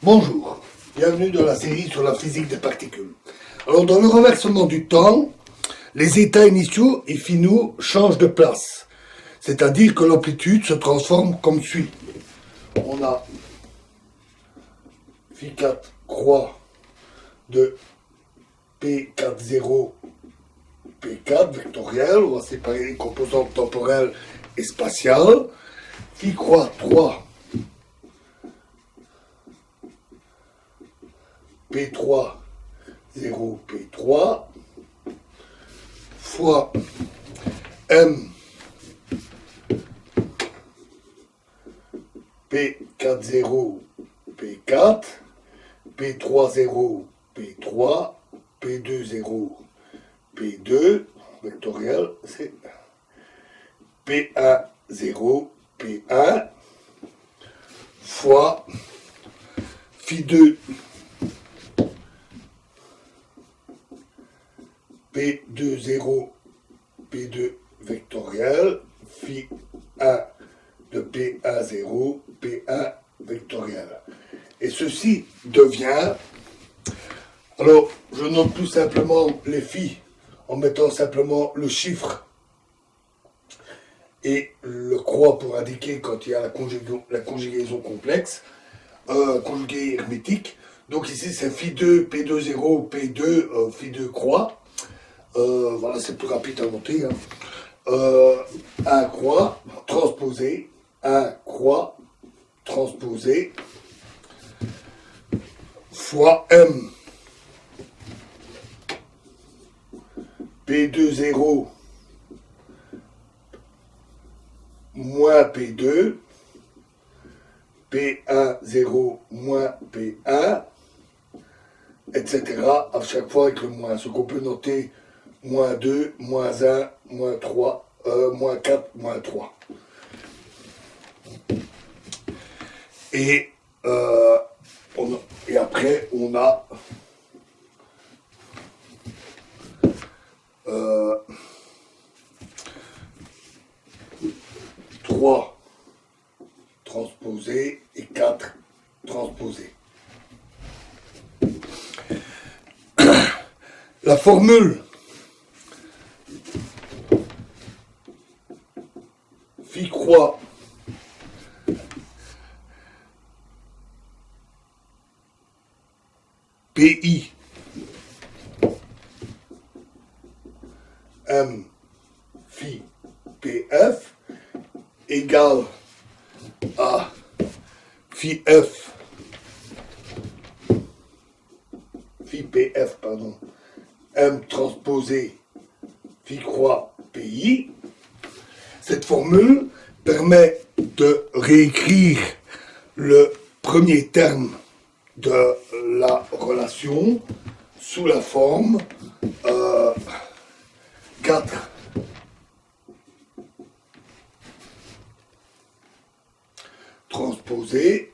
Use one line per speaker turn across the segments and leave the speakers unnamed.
Bonjour, bienvenue dans la série sur la physique des particules. Alors dans le renversement du temps, les états initiaux et finaux changent de place. C'est-à-dire que l'amplitude se transforme comme suit. On a phi4 croix de P40 P4 vectoriel, on va séparer les composantes temporelles et spatiales. Phi croix 3 P3 0 P3 fois M P40 P4 P30 P3 P20 P2 vectoriel, c'est P10 P1 fois phi2 P20 P2 vectoriel phi 1 de P10 P1 vectoriel. Et ceci devient, alors je note tout simplement les phi en mettant simplement le chiffre et le croix pour indiquer quand il y a la conjugaison complexe, conjuguée hermétique. Donc ici c'est phi2, P20, P2, phi2 croix. Voilà, c'est plus rapide à noter. Hein. 1 croix transposé, 1 croix transposé, fois M P20 moins P2, P10 moins P1, etc. à chaque fois avec le moins. Ce qu'on peut noter moins 2, moins 1, moins 3, moins 4, moins 3. Et, et après, on a 3 transposés et 4 transposés. La formule phi croix PI M phi PF égale à phi F phi PF pardon M transposé phi croix PI. Cette formule permet de réécrire le premier terme de la relation sous la forme 4 transposé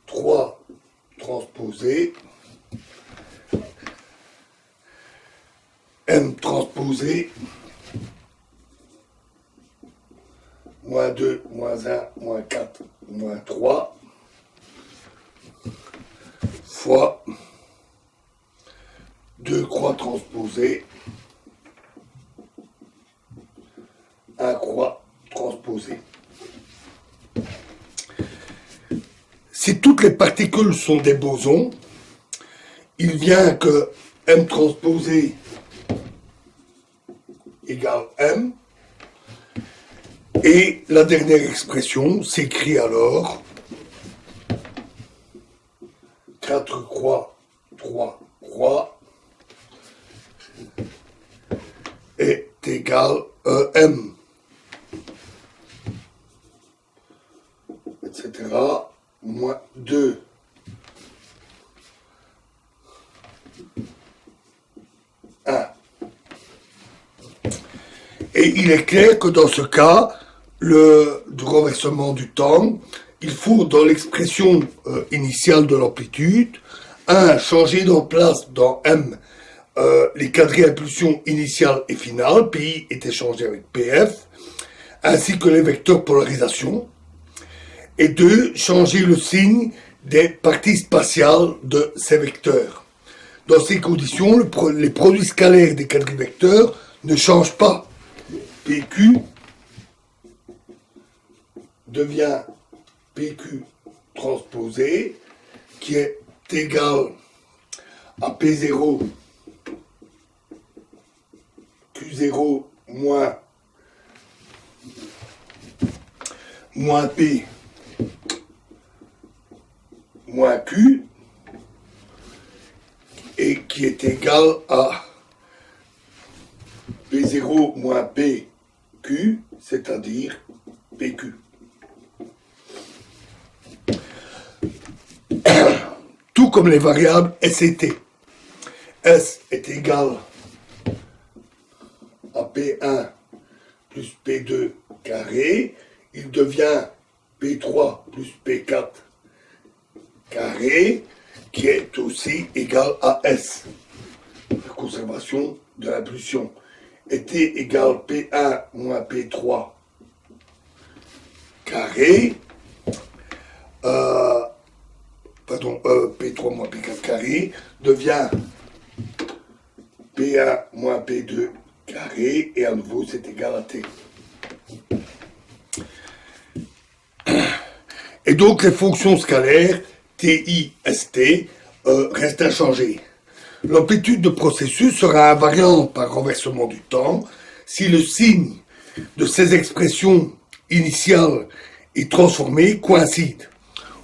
3 transposé M transposé moins 2, moins 1, moins 4, moins 3 fois 2 croix transposées 1 croix transposée. Si toutes les particules sont des bosons, il vient que M transposé égale M, et la dernière expression s'écrit alors 4 croix, 3 croix est égal à M, etc. moins 2 1. Et il est clair que dans ce cas, du renversement du temps, il faut dans l'expression initiale de l'amplitude, changer en place dans M les quadrillés impulsions initiales et finales, PI est échangé avec PF, ainsi que les vecteurs polarisation, et 2, changer le signe des parties spatiales de ces vecteurs. Dans ces conditions, les produits scalaires des quadrivecteurs ne changent pas. PQ devient PQ transposé, qui est égal à P0, Q0 moins P moins Q, et qui est égal à P0 moins PQ, c'est-à-dire PQ. Tout comme les variables S et T. S est égal à P1 plus P2 carré, il devient P3 plus P4 carré, qui est aussi égal à S, la conservation de l'impulsion. Et T égale P1 moins P3 carré, P3 moins P4 carré devient P1 moins P2 carré, et à nouveau c'est égal à T. Et donc les fonctions scalaires TI, ST restent inchangées. L'amplitude de processus sera invariante par renversement du temps si le signe de ces expressions initiales et transformées coïncident.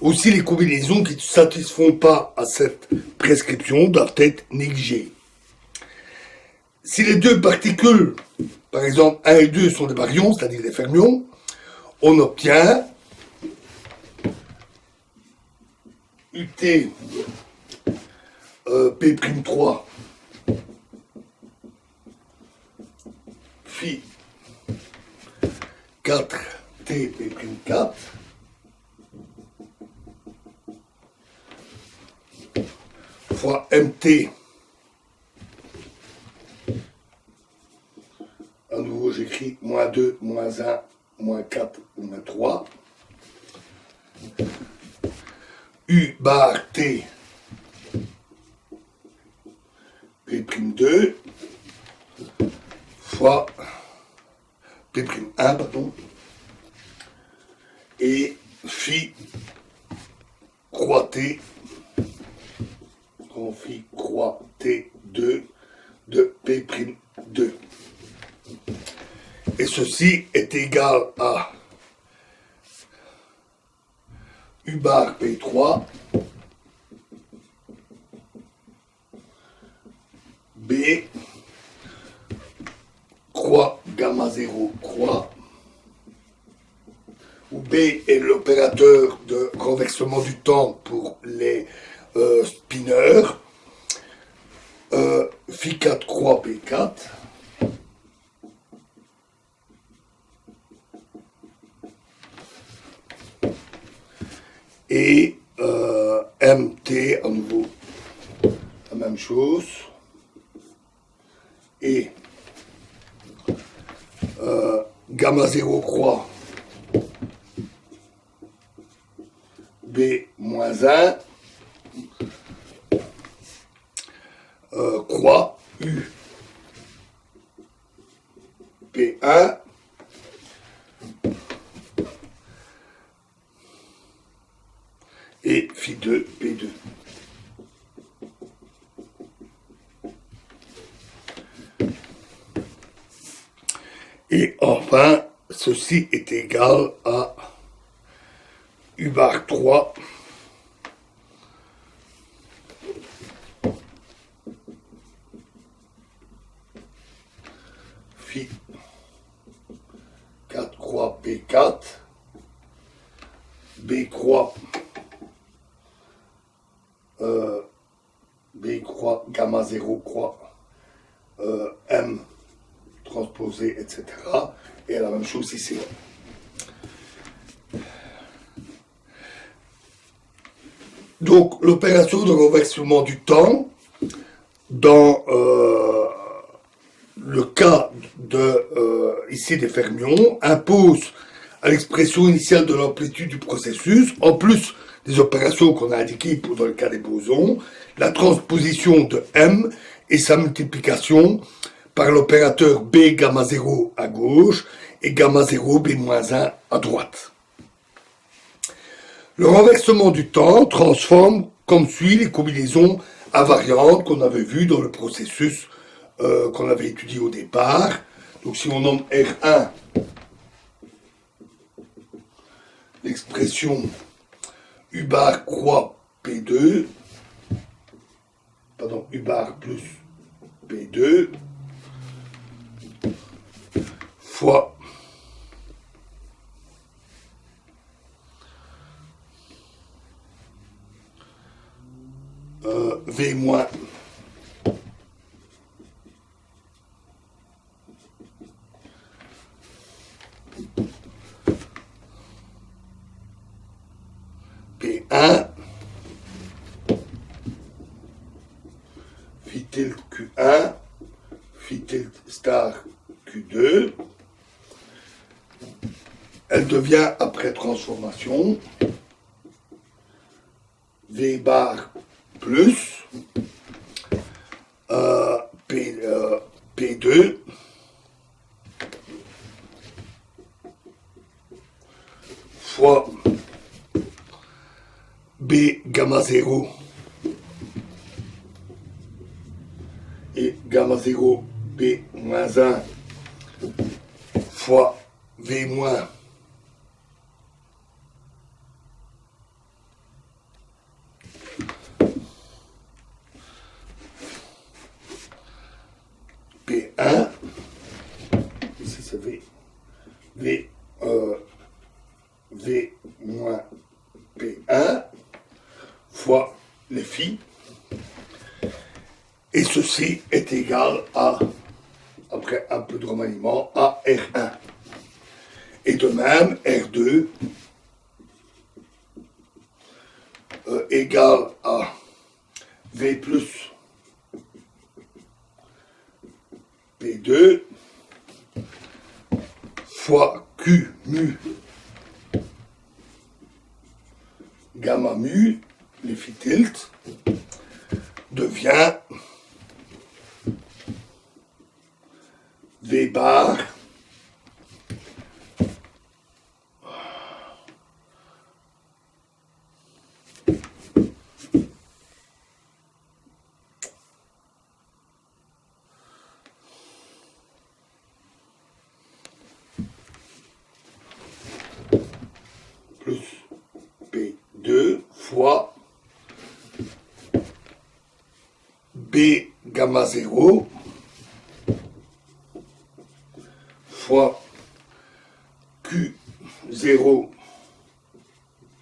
Aussi, les combinaisons qui ne satisfont pas à cette prescription doivent être négligées. Si les deux particules, par exemple 1 et 2, sont des baryons, c'est-à-dire des fermions, on obtient UT P'3 phi 4 T P'4 fois MT. À nouveau, j'écris moins 2, moins 1, moins 4, moins 3. U bar T P'2 fois P'1, pardon, et phi croix T, phi croix T2 de P'2. Et ceci est égal à U bar P3 B croix gamma 0 croix, où B est l'opérateur de renversement du temps pour les spinners, phi 4 croix P4 et MT, à nouveau la même chose, et gamma 0 croix B moins 1 croix U P1 et phi 2 P2. Et enfin, ceci est égal à U bar 3 phi 4 croix P4 B croix gamma 0 croix M transposé, etc. Et la même chose ici. Donc l'opération de renversement du temps dans le cas de ici des fermions impose à l'expression initiale de l'amplitude du processus, en plus des opérations qu'on a indiquées dans le cas des bosons, la transposition de M et sa multiplication par l'opérateur B gamma 0 à gauche et gamma 0 B-1 à droite. Le renversement du temps transforme comme suit les combinaisons invariantes qu'on avait vues dans le processus qu'on avait étudié au départ. Donc si on nomme R1 l'expression U bar croix P2, pardon, U bar plus P2 fois V moins P1 phi tilde Q1 phi tilde star Q2. Elle devient, après transformation, V bar plus P2 fois B gamma 0 et gamma 0 B moins 1 fois V moins P1, ici c'est V moins P1 fois les phi, et ceci est égal à, après un peu de remaniement, à R1. Et de même, R2 égale à V plus P2 fois Q mu gamma mu, les phi tilde, devient V bar plus P2 fois B gamma 0 fois Q0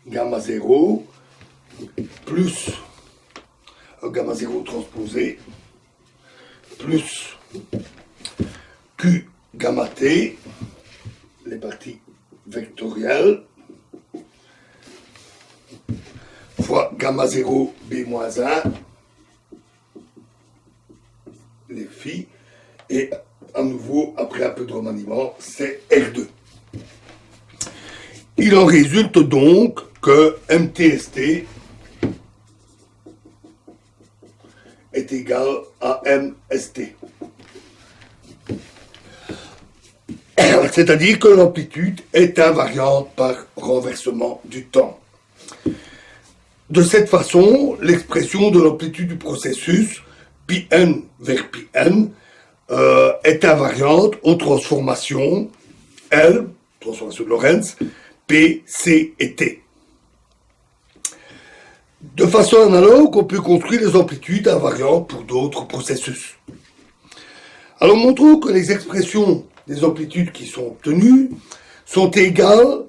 gamma 0 plus gamma 0 transposé plus Q gamma T, les parties vectorielles, fois gamma 0 B moins 1, les phi, et à nouveau, après un peu de remaniement, c'est R2. Il en résulte donc que MTST est égal à MST. C'est-à-dire que l'amplitude est invariante par renversement du temps. De cette façon, l'expression de l'amplitude du processus, Πn vers Πn, est invariante aux transformations L, transformation de Lorentz, P, C et T. De façon analogue, on peut construire des amplitudes invariantes pour d'autres processus. Alors montrons que les expressions des amplitudes qui sont obtenues sont également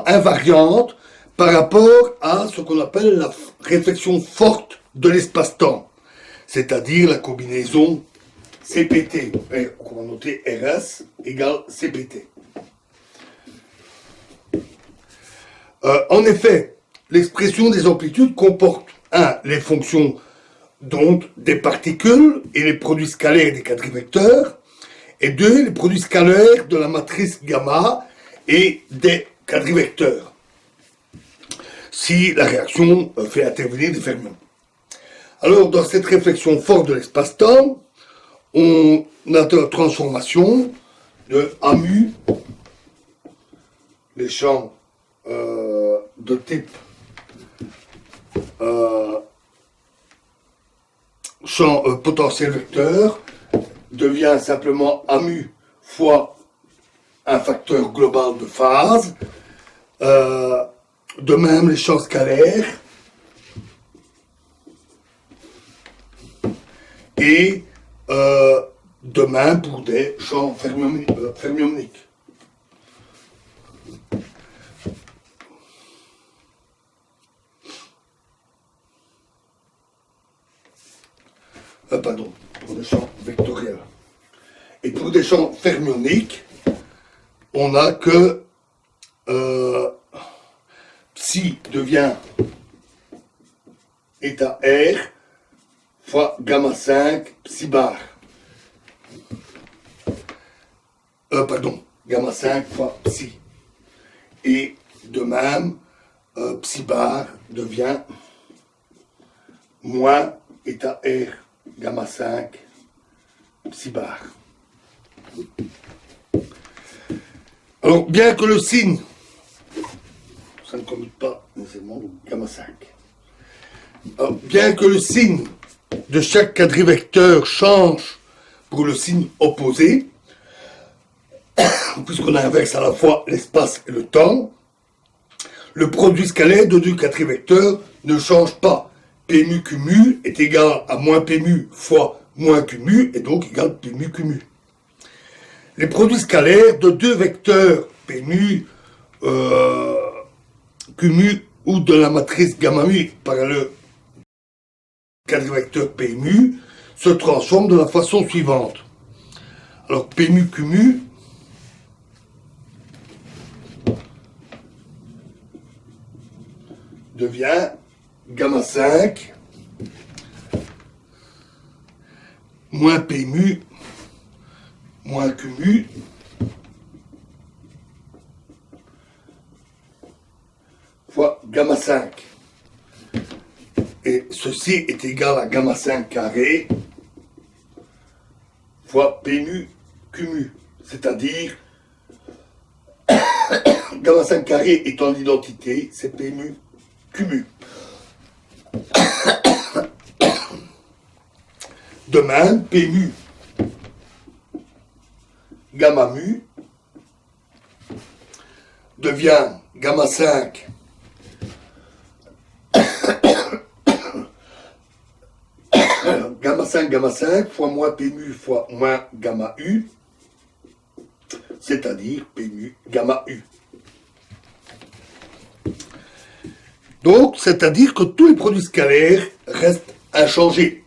invariantes par rapport à ce qu'on appelle la réflexion forte de l'espace-temps, c'est-à-dire la combinaison CPT, on va noter RS égale CPT. En effet, l'expression des amplitudes comporte 1. Les fonctions donc des particules et les produits scalaires des quadrivecteurs, et 2. Les produits scalaires de la matrice gamma et des quadrivecteurs. si la réaction fait intervenir des fermions. Alors, dans cette réflexion forte de l'espace-temps, on a la transformation de AMU, les champs de type champ potentiel vecteur devient simplement AMU fois un facteur global de phase. De même, les champs scalaires et de même pour des champs fermioniques. Pardon, pour des champs vectoriels. Et pour des champs fermioniques, on a que psi devient état R fois gamma 5 psi bar. Gamma 5 fois psi. Et de même, psi bar devient moins état R gamma 5 psi bar. Alors, bien que le signe, ça ne commute pas nécessairement gamma 5. Alors, bien que le signe de chaque quadrivecteur change pour le signe opposé, puisqu'on inverse à la fois l'espace et le temps, le produit scalaire de deux quadrivecteurs ne change pas. P mu Q mu est égal à moins P mu fois moins Q mu, et donc égal P mu Q mu. Les produits scalaires de deux vecteurs P mu, Q mu ou de la matrice gamma mu par le quadrivecteur P mu se transforment de la façon suivante. Alors P mu Q mu devient gamma 5 moins P mu moins Q mu fois gamma 5. Et ceci est égal à gamma 5 carré fois P mu Q mu. C'est-à-dire, gamma 5 carré étant l'identité, c'est P mu Q mu. De même, P mu gamma mu devient gamma 5 gamma 5 fois moins P mu fois moins gamma U, c'est-à-dire P mu gamma U. Donc, c'est-à-dire que tous les produits scalaires restent inchangés.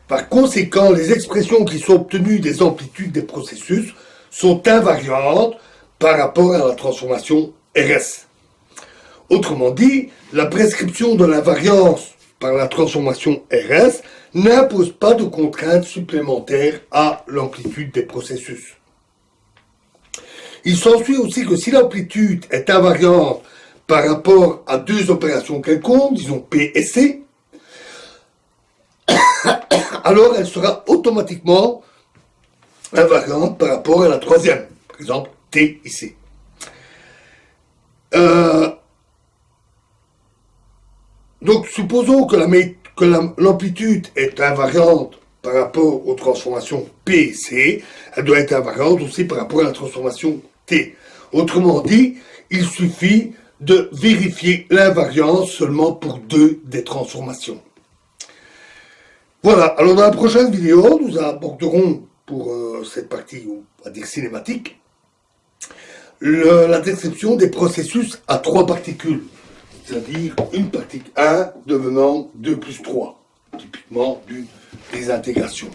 Par conséquent, les expressions qui sont obtenues des amplitudes des processus sont invariantes par rapport à la transformation RS. Autrement dit, la prescription de l'invariance par la transformation RS n'impose pas de contraintes supplémentaires à l'amplitude des processus. Il s'ensuit aussi que si l'amplitude est invariante par rapport à deux opérations quelconques, disons P et C, alors elle sera automatiquement invariante par rapport à la troisième, par exemple T et C. Donc supposons que l'amplitude est invariante par rapport aux transformations P et C, elle doit être invariante aussi par rapport à la transformation T. Autrement dit, il suffit de vérifier l'invariance seulement pour deux des transformations. Voilà, alors dans la prochaine vidéo, nous aborderons pour cette partie, on va dire cinématique, la description des processus à trois particules, c'est-à-dire une particule 1 devenant 2 plus 3, typiquement d'une désintégration.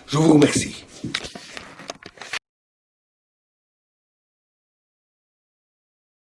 Je vous remercie.